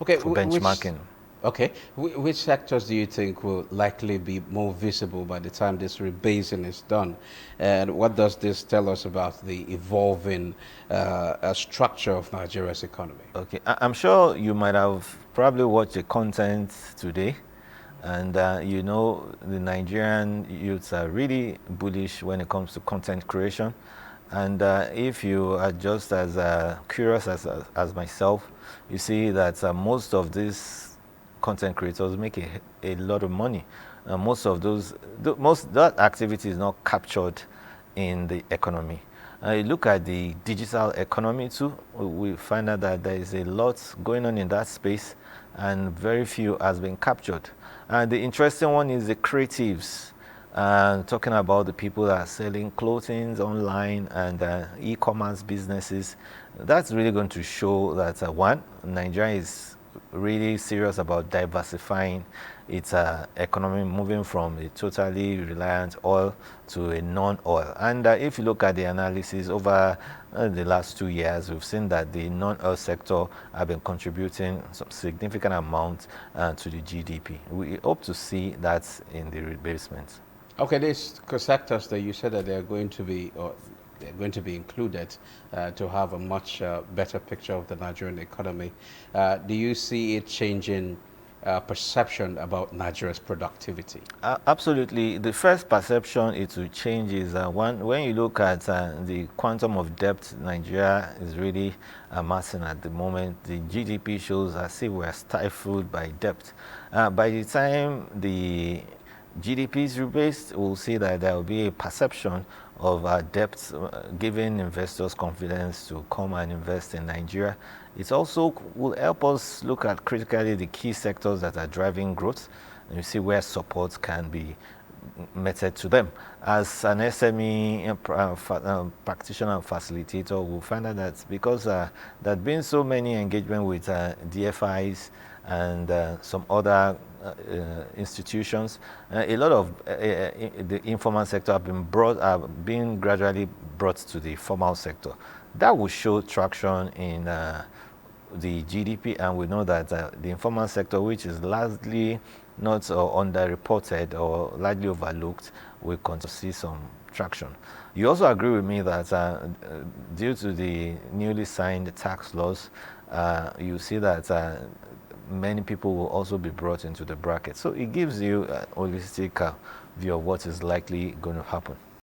Okay, for which benchmarking. okay, which sectors do you think will likely be more visible by the time this rebasing is done? And what does this tell us about the evolving structure of Nigeria's economy? Okay, I'm sure you might have probably watched the content today, and you know the Nigerian youths are really bullish when it comes to content creation. And if you are just as curious as myself, you see that most of these content creators make a lot of money. Most of most that activity is not captured in the economy. You look at the digital economy too, we find out that there is a lot going on in that space and very few has been captured. And the interesting one is the creatives. Talking about the people that are selling clothing online and e-commerce businesses, that's really going to show that one, Nigeria is really serious about diversifying its economy, moving from a totally reliant oil to a non-oil. And if you look at the analysis over the last 2 years, we've seen that the non-oil sector have been contributing some significant amount to the GDP. We hope to see that in the rebasement. Okay, these sectors that you said that they're going to be, or they're going to be included to have a much better picture of the Nigerian economy. Do you see it changing perception about Nigeria's productivity? Absolutely. The first perception it will change is when you look at the quantum of debt Nigeria is really amassing at the moment. The GDP shows as if we're stifled by debt. By the time the GDP is rebased, we'll see that there will be a perception of debt, giving investors confidence to come and invest in Nigeria. It also will help us look at critically the key sectors that are driving growth, and you see where support can be meted to them. As an SME practitioner and facilitator, we'll find out that because there have been so many engagement with DFIs and some other institutions, a lot of the informal sector have been gradually brought to the formal sector. That will show traction in the GDP, and we know that the informal sector, which is largely not underreported or largely overlooked, will continue to see some traction. You also agree with me that due to the newly signed tax laws, you see that many people will also be brought into the bracket. So it gives you a holistic view of what is likely going to happen.